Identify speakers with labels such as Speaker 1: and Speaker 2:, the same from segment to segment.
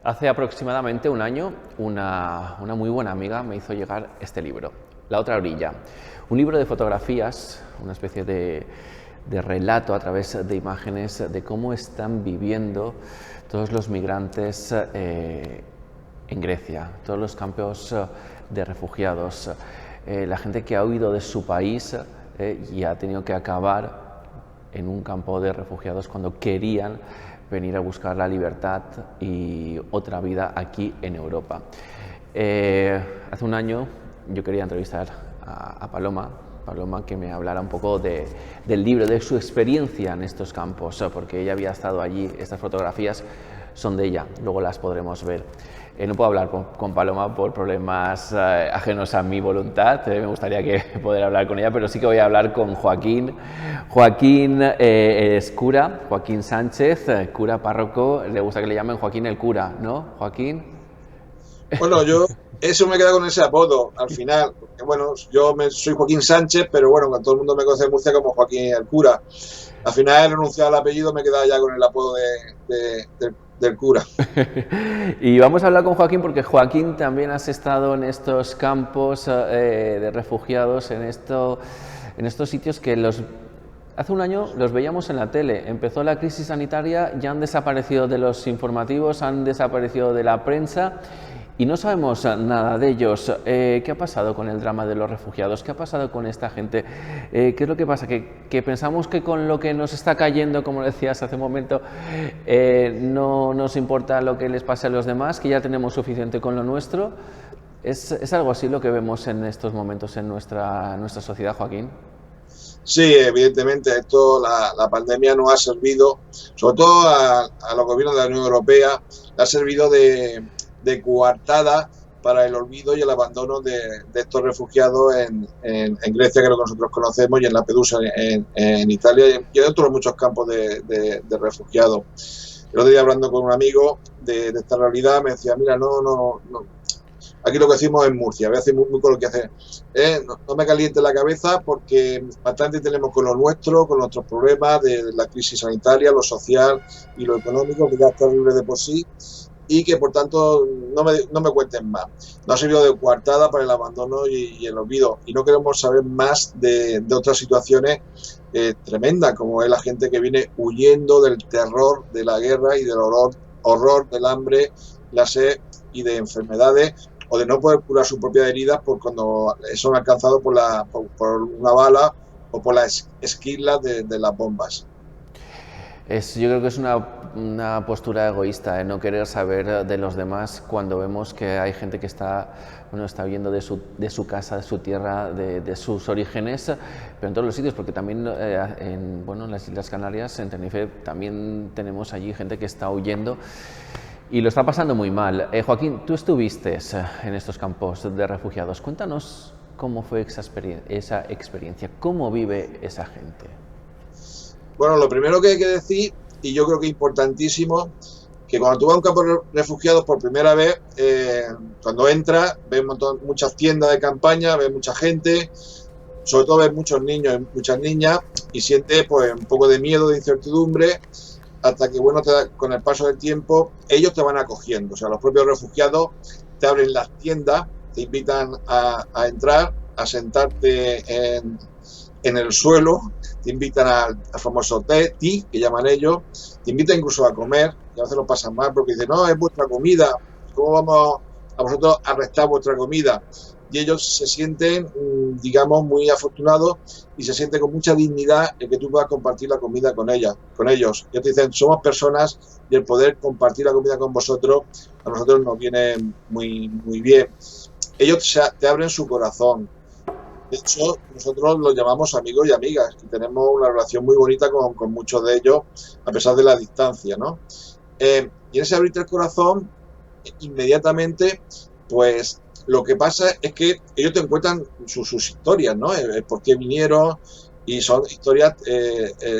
Speaker 1: Hace aproximadamente un año, una muy buena amiga me hizo llegar este libro, La otra orilla. Un libro de fotografías, una especie de relato a través de imágenes de cómo están viviendo todos los migrantes en Grecia, todos los campos de refugiados, la gente que ha huido de su país y ha tenido que acabar en un campo de refugiados cuando querían venir a buscar la libertad y otra vida aquí en Europa. Hace un año yo quería entrevistar a Paloma que me hablara un poco del libro, de su experiencia en estos campos, porque ella había estado allí. Estas fotografías son de ella, luego las podremos ver. No puedo hablar con Paloma por problemas ajenos a mi voluntad, me gustaría poder hablar con ella, pero sí que voy a hablar con Joaquín. Joaquín es cura, Joaquín Sánchez, cura párroco, le gusta que le llamen Joaquín el cura, ¿no, Joaquín?
Speaker 2: Bueno, eso me queda con ese apodo al final, porque bueno, soy Joaquín Sánchez, pero bueno, cuando todo el mundo me conoce en Murcia como Joaquín el cura. Al final he renunciado al apellido, me he quedado ya con el apodo del cura.
Speaker 1: Y vamos a hablar con Joaquín porque Joaquín también has estado en estos campos de refugiados, en estos sitios que hace un año los veíamos en la tele. Empezó la crisis sanitaria, ya han desaparecido de los informativos, han desaparecido de la prensa y no sabemos nada de ellos. ¿Qué ha pasado con el drama de los refugiados? ¿Qué ha pasado con esta gente? ¿Qué es lo que pasa? Que pensamos que con lo que nos está cayendo, como decías hace un momento, no nos importa lo que les pase a los demás, que ya tenemos suficiente con lo nuestro. ¿Es algo así lo que vemos en estos momentos en nuestra sociedad, Joaquín?
Speaker 2: Sí, evidentemente, la pandemia nos ha servido, sobre todo a los gobiernos de la Unión Europea, le ha servido de coartada para el olvido y el abandono de estos refugiados en Grecia, que es lo que nosotros conocemos, y en Lampedusa, en Italia, y en otros muchos campos de refugiados. El otro día, hablando con un amigo de esta realidad, me decía, mira, no. Aquí lo que decimos en Murcia, voy a decir muy con lo que hace. No me caliente la cabeza porque bastante tenemos con lo nuestro, con nuestros problemas de la crisis sanitaria, lo social y lo económico, que ya está libre de por sí, y que por tanto no me cuenten más. No ha servido de coartada para el abandono y el olvido. Y no queremos saber más de otras situaciones tremendas, como es la gente que viene huyendo del terror de la guerra y del horror del hambre, la sed y de enfermedades, o de no poder curar sus propias heridas por cuando son alcanzados por una bala o por las esquirlas de las bombas.
Speaker 1: Yo creo que es una postura egoísta, no querer saber de los demás cuando vemos que hay gente que está huyendo de su casa, de su tierra, de sus orígenes, pero en todos los sitios, porque también en las Islas Canarias, en Tenerife, también tenemos allí gente que está huyendo y lo está pasando muy mal. Joaquín, tú estuviste en estos campos de refugiados. Cuéntanos cómo fue esa experiencia, cómo vive esa gente.
Speaker 2: Bueno, lo primero que hay que decir, y yo creo que es importantísimo, que cuando tú vas a un campo de refugiados por primera vez, cuando entras, ves muchas tiendas de campaña, ves mucha gente, sobre todo ves muchos niños y muchas niñas, y sientes pues un poco de miedo, de incertidumbre, hasta que, bueno, con el paso del tiempo, ellos te van acogiendo. O sea, los propios refugiados te abren las tiendas, te invitan a entrar, a sentarte en el suelo, te invitan al famoso tea, que llaman ellos, te invitan incluso a comer, y a veces lo pasan mal porque dicen, no, es vuestra comida, ¿cómo vamos a vosotros a restar vuestra comida? Y ellos se sienten, digamos, muy afortunados y se sienten con mucha dignidad en que tú puedas compartir la comida con ellos. Ellos te dicen, somos personas y el poder compartir la comida con vosotros, a nosotros nos viene muy, muy bien. Ellos te abren su corazón. De hecho, nosotros los llamamos amigos y amigas y tenemos una relación muy bonita con muchos de ellos, a pesar de la distancia, ¿no? Y en ese abrirte el corazón, inmediatamente, pues lo que pasa es que ellos te cuentan sus historias, ¿no? Por qué vinieron, y son historias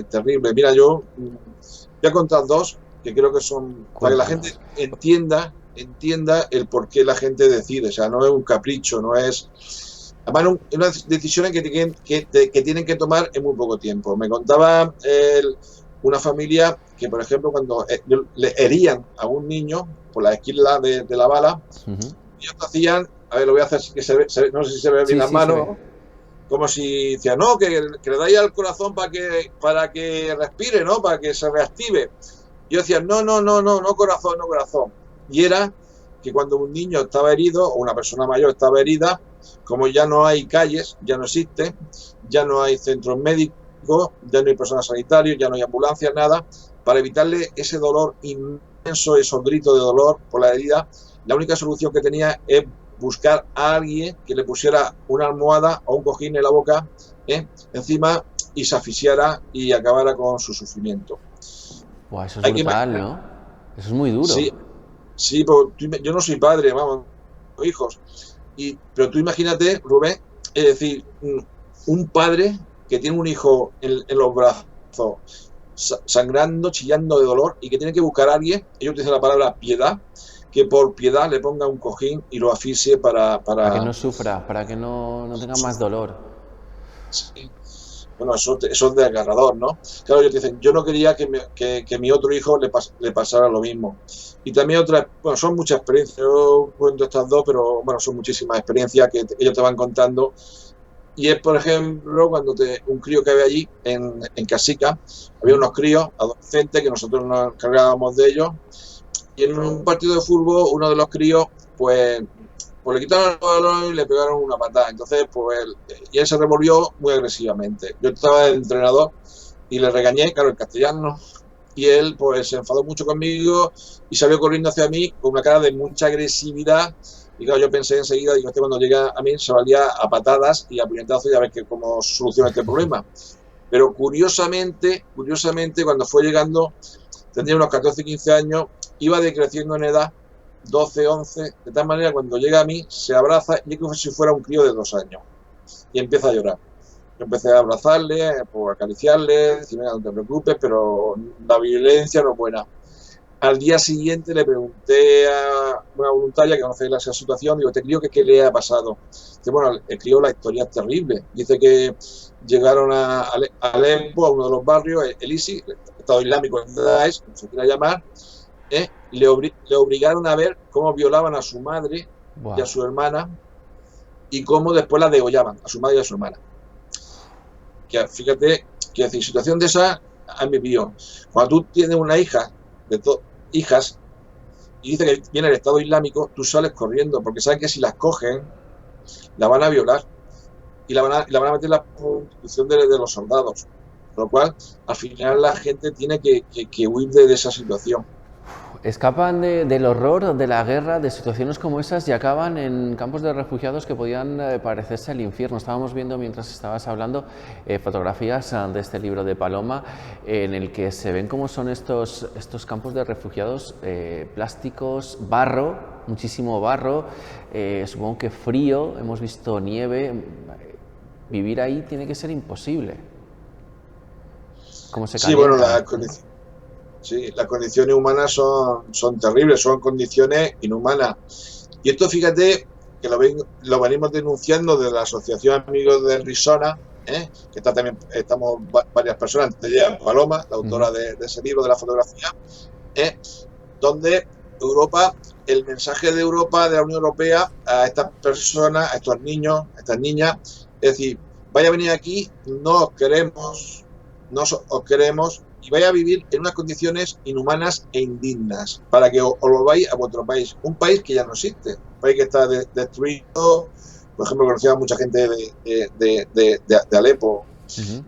Speaker 2: terribles. Mira, yo voy a contar dos que creo que son para que la gente
Speaker 1: Cuéntanos.
Speaker 2: entienda el por qué la gente decide. O sea, no es un capricho, no es... Además, unas decisiones que tienen que tomar en muy poco tiempo. Me contaba una familia que, por ejemplo, cuando le herían a un niño por la esquina de la bala, ellos hacían, a ver, lo voy a hacer que no sé si se ve bien
Speaker 1: Sí,
Speaker 2: las
Speaker 1: sí, se
Speaker 2: manos,
Speaker 1: ve.
Speaker 2: ¿no? Como si decían, no, que le dais al corazón para que respire, ¿no? Para que se reactive. Y yo decía, no, no, no, no, no corazón, no corazón. Y era que cuando un niño estaba herido o una persona mayor estaba herida, como ya no hay calles, ya no existe, ya no hay centros médicos, ya no hay personal sanitario, ya no hay ambulancias, nada, para evitarle ese dolor inmenso, esos gritos de dolor por la herida, la única solución que tenía es buscar a alguien que le pusiera una almohada o un cojín en la boca, encima, y se asfixiara y acabara con su sufrimiento.
Speaker 1: Buah, eso es
Speaker 2: Hay que
Speaker 1: brutal,
Speaker 2: imaginar,
Speaker 1: ¿no? Eso es muy duro.
Speaker 2: sí, sí, pero yo no soy padre, vamos, no hijos. Pero tú imagínate, Rubén, es decir, un padre que tiene un hijo en los brazos, sangrando, chillando de dolor, y que tiene que buscar a alguien, ellos utilizan la palabra piedad, que por piedad le ponga un cojín y lo asfixie
Speaker 1: Para que no sufra, para que no tenga más dolor.
Speaker 2: Sí. Bueno, eso es desgarrador, ¿no? Claro, ellos dicen, yo no quería que mi otro hijo le pasara lo mismo. Y también otras, bueno, son muchas experiencias, yo cuento estas dos, pero bueno, son muchísimas experiencias que ellos te van contando. Y es, por ejemplo, cuando un crío que había allí, en Casica, había unos críos, adolescentes, que nosotros nos encargábamos de ellos, y en un partido de fútbol, uno de los críos, pues le quitaron el balón y le pegaron una patada. Entonces, y él se revolvió muy agresivamente. Yo estaba de entrenador y le regañé, claro, en castellano, y él pues se enfadó mucho conmigo y salió corriendo hacia mí con una cara de mucha agresividad. Y claro, yo pensé enseguida, digo, cuando llega a mí se valía a patadas y a puñetazos y a ver cómo soluciona este problema. Pero curiosamente, cuando fue llegando, tendría unos 14, 15 años, iba decreciendo en edad, 12, 11, de tal manera cuando llega a mí se abraza y es como si fuera un crío de 2 años y empieza a llorar. Yo empecé a abrazarle, pues, acariciarle, decirle, no te preocupes, pero la violencia no es buena. Al día siguiente le pregunté a una voluntaria que conoce esa situación, digo, ¿te crío qué le ha pasado? Dice, bueno, el crío, la historia es terrible. Dice que llegaron a Alepo, a uno de los barrios, el ISIS, el Estado Islámico, el Daesh, como se quiera llamar, le obligaron a ver cómo violaban a su madre y
Speaker 1: Buah.
Speaker 2: a su hermana y cómo después la degollaban, a su madre y a su hermana. Que fíjate, que decir, situación de esa han vivido. Cuando tú tienes una hija, hijas, y dice que viene el Estado Islámico, tú sales corriendo, porque sabes que si las cogen, la van a violar y la van a meter en la posición de los soldados. Con lo cual, al final la gente tiene que huir de esa situación.
Speaker 1: Escapan del horror, de la guerra, de situaciones como esas y acaban en campos de refugiados que podían parecerse al infierno. Estábamos viendo, mientras estabas hablando, fotografías de este libro de Paloma, en el que se ven cómo son estos campos de refugiados, plásticos, barro, muchísimo barro, supongo que frío, hemos visto nieve. Vivir ahí tiene que ser imposible. ¿Cómo se
Speaker 2: Sí, bueno,
Speaker 1: calientan?
Speaker 2: las condiciones humanas son terribles, son condiciones inhumanas. Y esto, fíjate, que lo venimos denunciando de la Asociación Amigos de Risona, que estamos varias personas, entre ellas Paloma, la autora de ese libro de la fotografía, donde Europa, el mensaje de Europa, de la Unión Europea, a estas personas, a estos niños, a estas niñas, es decir, vaya a venir aquí, no os queremos, y vaya a vivir en unas condiciones inhumanas e indignas, para que os volváis a vuestro país, un país que ya no existe, un país que está destruido. Por ejemplo, conocía a mucha gente de Alepo,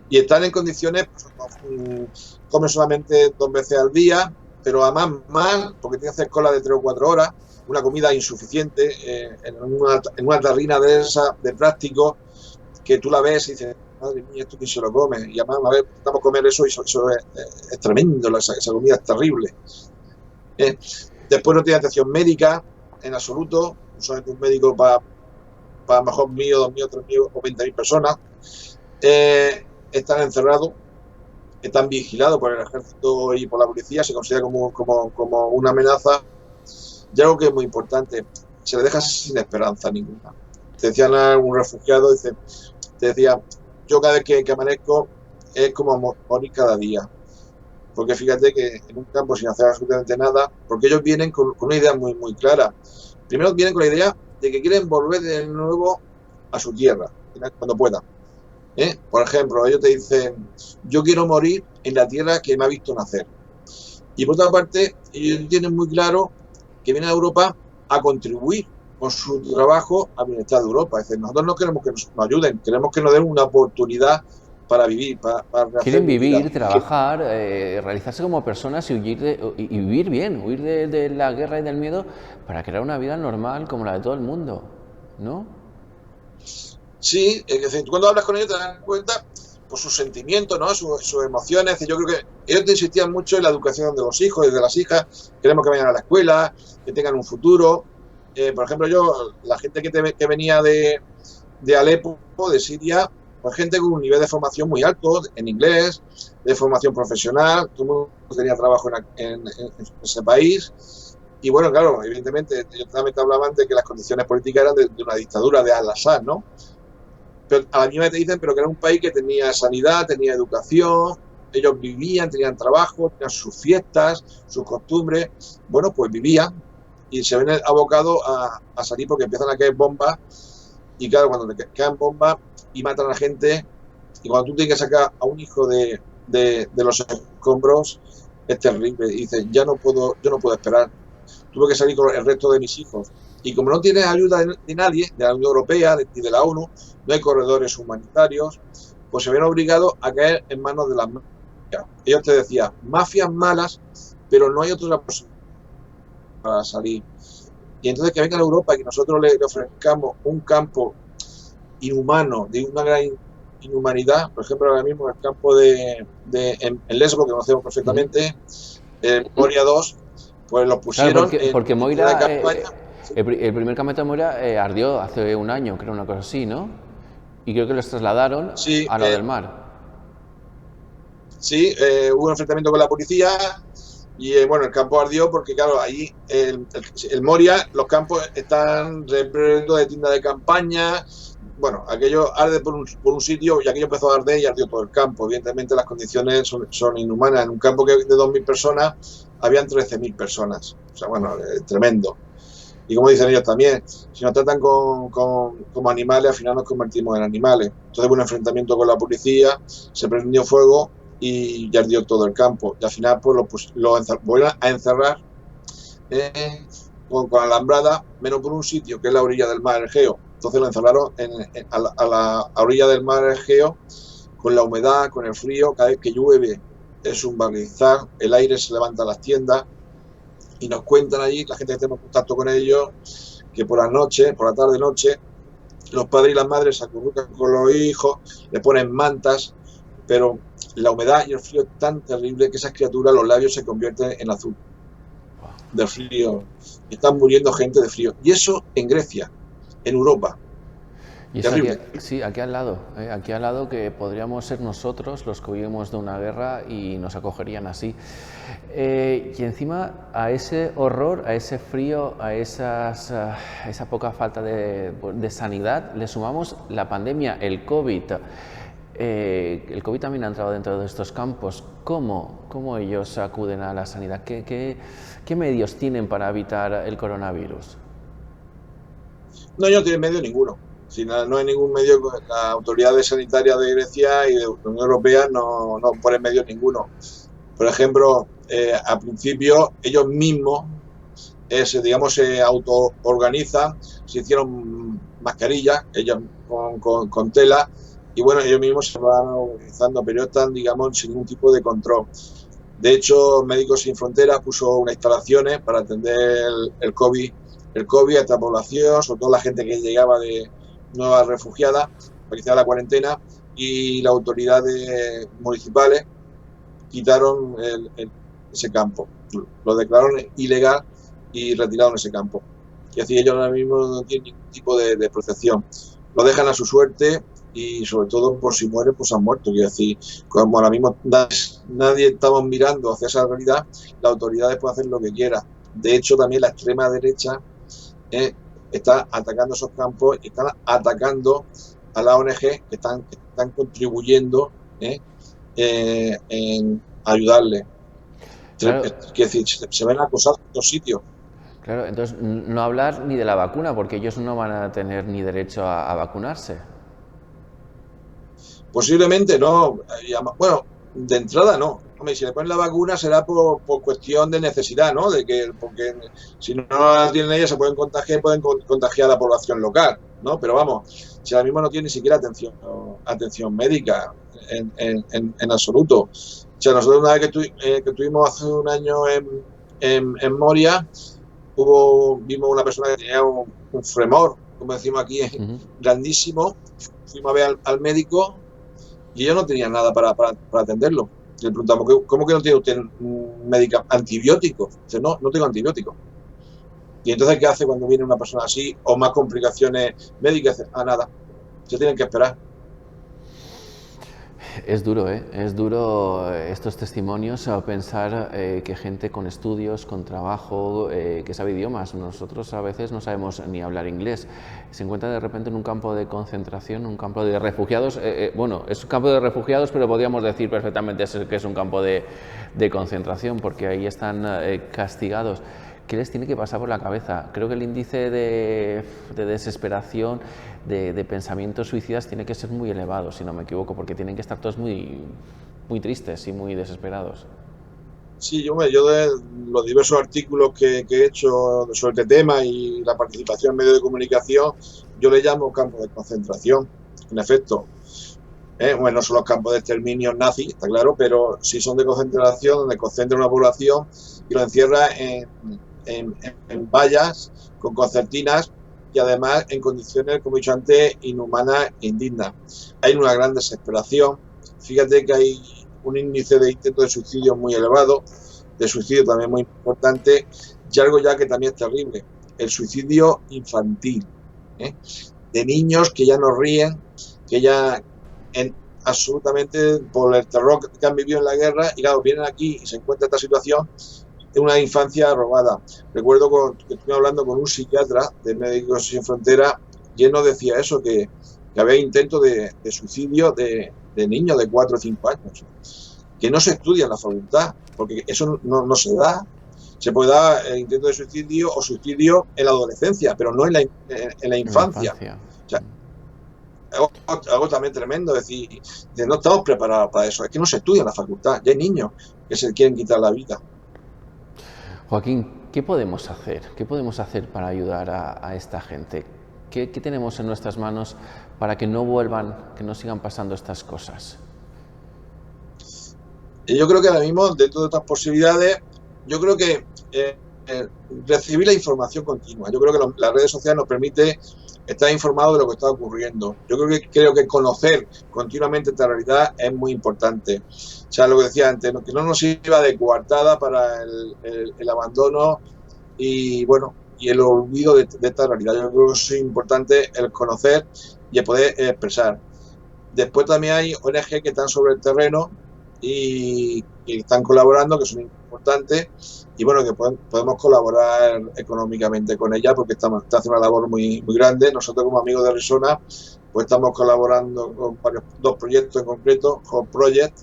Speaker 2: y están en condiciones, pues, comen solamente 2 veces al día, pero además mal, porque tiene que hacer cola de 3 o 4 horas, una comida insuficiente, en una tarrina de esa, de plástico, que tú la ves y dices, madre mía, ¿esto quién se lo come? Y además, a ver, intentamos comer eso y eso es tremendo, esa comida es terrible. Después no tiene atención médica en absoluto, solamente un médico para mejor mío, 2.000, 3.000 o 20.000 personas. Están encerrados, están vigilados por el ejército y por la policía, se considera como una amenaza. Y algo que es muy importante, se les deja sin esperanza ninguna. Te decían a un refugiado, te decía, yo cada vez que amanezco es como morir cada día. porque fíjate que en un campo sin hacer absolutamente nada, porque ellos vienen con una idea muy clara. Primero vienen con la idea de que quieren volver de nuevo a su tierra, cuando puedan. Por ejemplo, ellos te dicen, yo quiero morir en la tierra que me ha visto nacer. Y por otra parte, ellos tienen muy claro que vienen a Europa a contribuir con su trabajo al bienestar de Europa. Es decir, nosotros no queremos que nos ayuden, queremos que nos den una oportunidad para vivir, para rehacer
Speaker 1: Quieren
Speaker 2: mi vida.
Speaker 1: vivir, trabajar, realizarse como personas y, y vivir bien, huir de la guerra y del miedo para crear una vida normal como la de todo el mundo, ¿no?
Speaker 2: Sí, es decir, tú cuando hablas con ellos te das cuenta por sus sentimientos, ¿no? Sus emociones. Yo creo que ellos te insistían mucho en la educación de los hijos y de las hijas. Queremos que vayan a la escuela, que tengan un futuro. Por ejemplo, la gente que venía de Alepo, de Siria, pues gente con un nivel de formación muy alto, en inglés, de formación profesional, todo el mundo tenía trabajo en ese país. Y bueno, claro, evidentemente, ellos también te hablaban de que las condiciones políticas eran de una dictadura de Al-Assad, ¿no? Pero a la misma vez te dicen, pero que era un país que tenía sanidad, tenía educación, ellos vivían, tenían trabajo, tenían sus fiestas, sus costumbres. Bueno, pues vivían y se ven abocados a salir porque empiezan a caer bombas. Y claro, cuando te caen bombas y matan a la gente, y cuando tú tienes que sacar a un hijo de los escombros, es terrible. Y dices, yo no puedo esperar. Tuve que salir con el resto de mis hijos. Y como no tienes ayuda de nadie, de la Unión Europea ni de la ONU, no hay corredores humanitarios, pues se ven obligados a caer en manos de las mafias. Ellos te decían, mafias malas, pero no hay otra posibilidad para salir. Y entonces que vengan a Europa y que nosotros le ofrezcamos un campo inhumano, de una gran inhumanidad, por ejemplo, ahora mismo el campo en Lesbos, que conocemos perfectamente, Moria 2, pues los pusieron
Speaker 1: claro, porque
Speaker 2: en
Speaker 1: Moira,
Speaker 2: campaña.
Speaker 1: el primer campamento de Moira ardió hace un año, creo, una cosa así, ¿no? Y creo que los trasladaron
Speaker 2: Sí,
Speaker 1: a lo del mar.
Speaker 2: Sí, hubo un enfrentamiento con la policía y bueno, el campo ardió porque claro, ahí el Moria, los campos están repletos de tiendas de campaña. Bueno, aquello arde por un sitio y aquello empezó a arder y ardió todo el campo. Evidentemente las condiciones son inhumanas. En un campo de 2.000 personas habían 13.000 personas. O sea, bueno, tremendo. Y como dicen ellos también, si nos tratan como animales, al final nos convertimos en animales. Entonces hubo un enfrentamiento con la policía, se prendió fuego y ardió todo el campo. Y al final pues lo volvieron a encerrar con alambrada, menos por un sitio que es la orilla del mar Egeo. Entonces lo encerraron a la orilla del mar Egeo, con la humedad, con el frío. Cada vez que llueve es un barrizar, el aire se levanta a las tiendas. Y nos cuentan allí, la gente que tenemos contacto con ellos, que por la noche, por la tarde-noche, los padres y las madres se acurrucan con los hijos, le ponen mantas, pero la humedad y el frío es tan terrible que esas criaturas, los labios se convierten en azul del frío. Están muriendo gente de frío. Y eso en Grecia, en Europa.
Speaker 1: Y es aquí al lado que podríamos ser nosotros los que huimos de una guerra y nos acogerían así. Y encima a ese horror, a ese frío, a esa poca falta de sanidad, le sumamos la pandemia, el COVID. El COVID también ha entrado dentro de estos campos. ¿Cómo ellos acuden a la sanidad? ¿Qué medios tienen para evitar el coronavirus?
Speaker 2: No, ellos no tienen medio ninguno. Si no hay ningún medio, las autoridades sanitarias de Grecia y de la Unión Europea no ponen medios ninguno. Por ejemplo, al principio ellos mismos, se autoorganizan, se hicieron mascarillas, ellos con tela, y bueno, ellos mismos se van organizando, pero están, digamos, sin ningún tipo de control. De hecho, Médicos Sin Fronteras puso unas instalaciones para atender el COVID a esta población, sobre todo la gente que llegaba de nuevas refugiadas, para que hiciera la cuarentena, y las autoridades municipales quitaron ese campo, lo declararon ilegal y retiraron ese campo. Y así ellos ahora mismo no tienen ningún tipo de protección. Lo dejan a su suerte y sobre todo por si mueren, pues han muerto. Quiero decir, como ahora mismo nadie estamos mirando hacia esa realidad, las autoridades pueden hacer lo que quieran. De hecho, también la extrema derecha está atacando esos campos y están atacando a la ONG que están contribuyendo en ayudarle.
Speaker 1: Claro,
Speaker 2: Quiere decir, se ven acosados en todos sitios.
Speaker 1: claro, entonces no hablar ni de la vacuna, porque ellos no van a tener ni derecho a vacunarse.
Speaker 2: Posiblemente no. Bueno, de entrada no. Hombre, si le ponen la vacuna será por cuestión de necesidad, ¿no? Porque si no la tienen ellas se pueden contagiar, pueden contagiar a la población local, ¿no? Pero vamos, si ahora mismo no tiene ni siquiera atención médica en absoluto. O sea, nosotros una vez que tuvimos hace un año en Moria, vimos una persona que tenía un fremor, como decimos aquí, grandísimo. Fuimos a ver al médico y ellos no tenían nada para atenderlo. Le preguntamos, ¿cómo que no tiene usted antibióticos? Dice, no tengo antibióticos. Y entonces, ¿qué hace cuando viene una persona así o más complicaciones médicas? Dice, nada, se tienen que esperar.
Speaker 1: Es duro, ¿eh? Es duro estos testimonios, pensar que gente con estudios, con trabajo, que sabe idiomas, nosotros a veces no sabemos ni hablar inglés, se encuentra de repente en un campo de concentración, un campo de refugiados, bueno, es un campo de refugiados, pero podríamos decir perfectamente que es un campo de concentración, porque ahí están castigados. ¿Qué les tiene que pasar por la cabeza? Creo que el índice de desesperación, de pensamientos suicidas tiene que ser muy elevado, si no me equivoco, porque tienen que estar todos muy, muy tristes y muy desesperados.
Speaker 2: Sí, yo de los diversos artículos que he hecho sobre este tema y la participación en medios de comunicación, yo le llamo campo de concentración, en efecto. Bueno, no son los campos de exterminio nazis, está claro, pero sí son de concentración, donde concentra una población y lo encierra en vallas con concertinas y además en condiciones, como he dicho antes, inhumanas e indignas. Hay una gran desesperación. Fíjate que hay un índice de intento de suicidio muy elevado, de suicidio también muy importante, y algo ya que también es terrible, el suicidio infantil, ¿eh? De niños que ya no ríen, que ya absolutamente por el terror que han vivido en la guerra, y claro, vienen aquí y se encuentra esta situación de una infancia robada. Recuerdo que estuve hablando con un psiquiatra de Médicos Sin Fronteras y él nos decía eso, que había intentos de suicidio de niños de 4 o 5 años, que no se estudia en la facultad, porque eso no se da. Se puede dar el intento de suicidio o suicidio en la adolescencia, pero no en la infancia. O sea, algo también tremendo, decir, no estamos preparados para eso, es que no se estudia en la facultad, ya hay niños que se quieren quitar la vida.
Speaker 1: Joaquín, ¿qué podemos hacer? ¿Qué podemos hacer para ayudar a esta gente? ¿Qué tenemos en nuestras manos para que no vuelvan, que no sigan pasando estas cosas?
Speaker 2: Y yo creo que ahora mismo, dentro de estas posibilidades, yo creo que recibir la información continua. Yo creo que las redes sociales nos permite estar informados de lo que está ocurriendo. Yo creo que conocer continuamente esta realidad es muy importante. O sea, lo que decía antes, que no nos sirva de coartada para el abandono y, bueno, y el olvido de esta realidad. Yo creo que es importante el conocer y el poder expresar. Después también hay ONG que están sobre el terreno y están colaborando, que son importantes, y bueno, que podemos colaborar económicamente con ellas porque está haciendo una labor muy, muy grande. Nosotros como amigos de Arizona pues estamos colaborando con dos proyectos en concreto, Home Project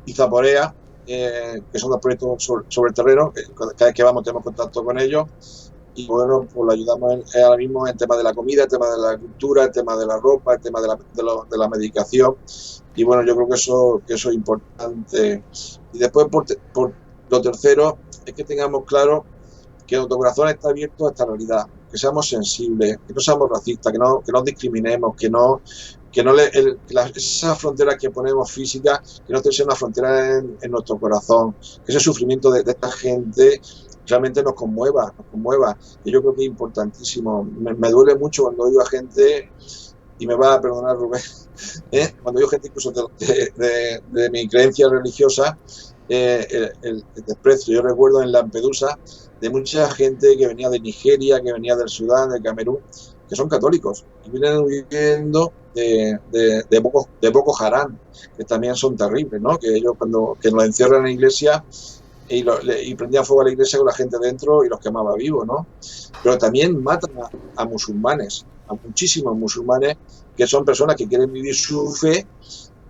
Speaker 2: y Zaporea, que son dos proyectos sobre el terreno, que cada vez que vamos tenemos contacto con ellos. Y bueno, pues lo ayudamos ahora mismo en el tema de la comida, el tema de la cultura, el tema de la ropa, el tema de la medicación. Y bueno, yo creo que eso es importante. Y después, por lo tercero, es que tengamos claro que nuestro corazón está abierto a esta realidad, que seamos sensibles, que no seamos racistas, que no discriminemos, esas fronteras que ponemos físicas, que no sea una frontera en nuestro corazón, que ese sufrimiento de esta gente realmente nos conmueva. Y yo creo que es importantísimo. Me duele mucho cuando oigo a gente, y me va a perdonar Rubén, cuando oigo gente incluso de mi creencia religiosa, el desprecio. Yo recuerdo en Lampedusa de mucha gente que venía de Nigeria, que venía del Sudán, de Camerún, que son católicos y vienen huyendo de Boko Haram, que también son terribles, ¿no? Que ellos que nos encierran en la iglesia y prendían fuego a la iglesia con la gente dentro y los quemaba vivos, ¿no? Pero también matan a musulmanes, a muchísimos musulmanes, que son personas que quieren vivir su fe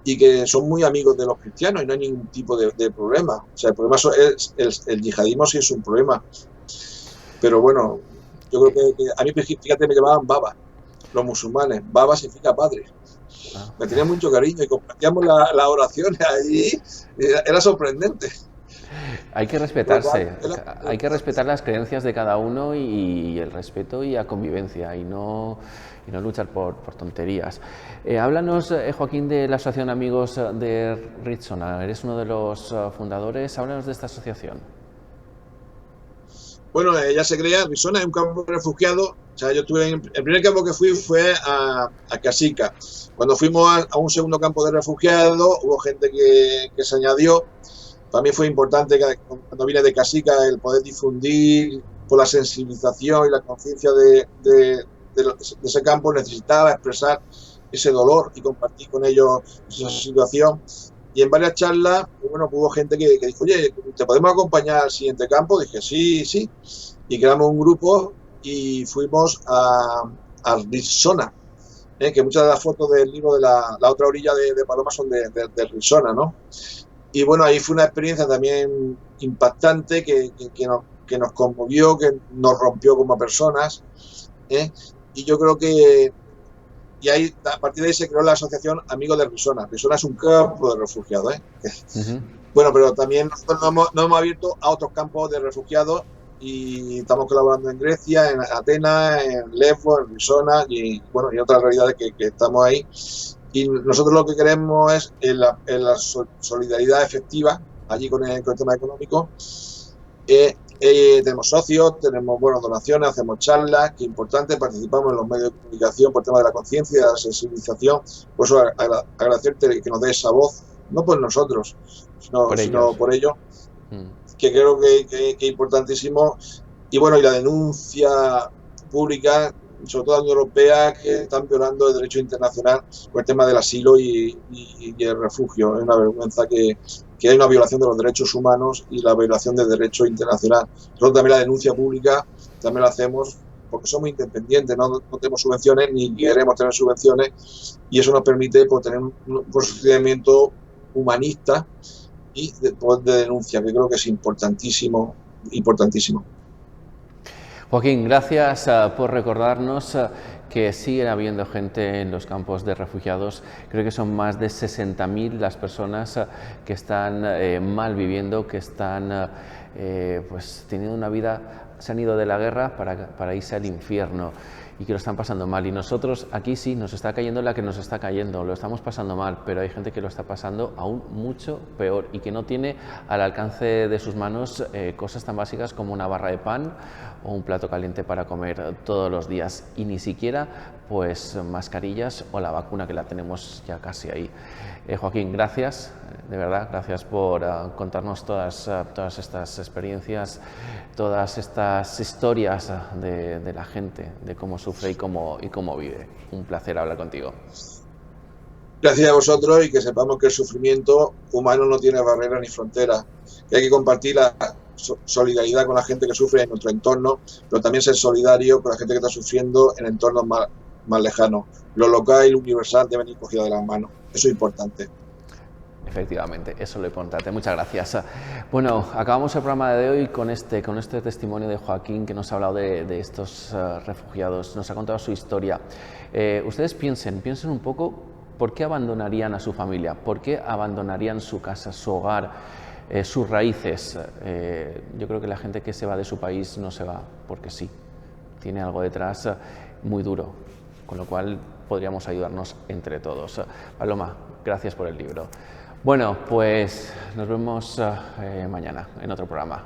Speaker 2: y que son muy amigos de los cristianos y no hay ningún tipo de problema. O sea, el problema es el yihadismo sí es un problema. Pero bueno, yo creo que a mí, fíjate, me llamaban Baba, los musulmanes. Baba significa padre.
Speaker 1: Ah.
Speaker 2: Me tenía mucho cariño y compartíamos las oraciones ahí. Era sorprendente.
Speaker 1: Hay que respetarse, hay que respetar las creencias de cada uno y el respeto y la convivencia y no luchar por tonterías. Háblanos, Joaquín, de la Asociación Amigos de Rizona. Eres uno de los fundadores. Háblanos de esta asociación.
Speaker 2: Bueno, ya se crea, Rizona es un campo de refugiados. O sea, yo estuve el primer campo que fui fue a Casica. Cuando fuimos a un segundo campo de refugiados, hubo gente que se añadió. Para mí fue importante que cuando vine de Casica el poder difundir por la sensibilización y la conciencia de ese campo. Necesitaba expresar ese dolor y compartir con ellos esa situación. Y en varias charlas, bueno, hubo gente que dijo, oye, ¿te podemos acompañar al siguiente campo? Dije, sí. Y creamos un grupo y fuimos a Rizona, que muchas de las fotos del libro de la otra orilla de Paloma son de Rizona, ¿no? Y bueno, ahí fue una experiencia también impactante que nos conmovió, que nos rompió como personas. Y yo creo que ahí, a partir de ahí se creó la asociación Amigos de Rizona. Rizona es un campo de refugiados. Bueno, pero también nosotros nos hemos abierto a otros campos de refugiados y estamos colaborando en Grecia, en Atenas, en Lesbos, en Rizona y bueno, y otras realidades que estamos ahí. Y nosotros lo que queremos es la solidaridad efectiva allí con el tema económico. Tenemos socios, tenemos donaciones, hacemos charlas, que es importante, participamos en los medios de comunicación por el tema de la conciencia, de la sensibilización. Por eso agradecerte que nos des esa voz, no por nosotros, sino por ellos, que creo que es importantísimo. Y bueno, y la denuncia pública, sobre todo la Unión Europea, que están violando el derecho internacional por el tema del asilo y el refugio. Es una vergüenza que hay una violación de los derechos humanos y la violación del derecho internacional. Nosotros también la denuncia pública también la hacemos porque somos independientes, no tenemos subvenciones ni queremos tener subvenciones y eso nos permite tener un procedimiento humanista y de denuncia, que creo que es importantísimo.
Speaker 1: Joaquín, gracias por recordarnos que siguen habiendo gente en los campos de refugiados. Creo que son más de 60.000 las personas que están mal viviendo, que están pues teniendo una vida, se han ido de la guerra para irse al infierno y que lo están pasando mal. Y nosotros aquí sí, nos está cayendo la que nos está cayendo, lo estamos pasando mal, pero hay gente que lo está pasando aún mucho peor y que no tiene al alcance de sus manos cosas tan básicas como una barra de pan o un plato caliente para comer todos los días y ni siquiera pues mascarillas o la vacuna que la tenemos ya casi ahí. Joaquín, gracias, de verdad, gracias por contarnos todas estas experiencias, todas estas historias de la gente, de cómo sufre y cómo vive. Un placer hablar contigo.
Speaker 2: Gracias a vosotros y que sepamos que el sufrimiento humano no tiene barreras ni fronteras, que hay que compartir la solidaridad con la gente que sufre en nuestro entorno, pero también ser solidario con la gente que está sufriendo en entornos más lejanos. Lo local y lo universal deben ir cogidos de las manos. Eso es importante.
Speaker 1: Efectivamente, eso es lo importante. Muchas gracias. Bueno, acabamos el programa de hoy con este testimonio de Joaquín, que nos ha hablado de estos refugiados, nos ha contado su historia. Ustedes piensen un poco por qué abandonarían a su familia, por qué abandonarían su casa, su hogar, sus raíces. Yo creo que la gente que se va de su país no se va porque sí, tiene algo detrás muy duro, con lo cual podríamos ayudarnos entre todos. Paloma, gracias por el libro. Bueno, pues nos vemos mañana en otro programa.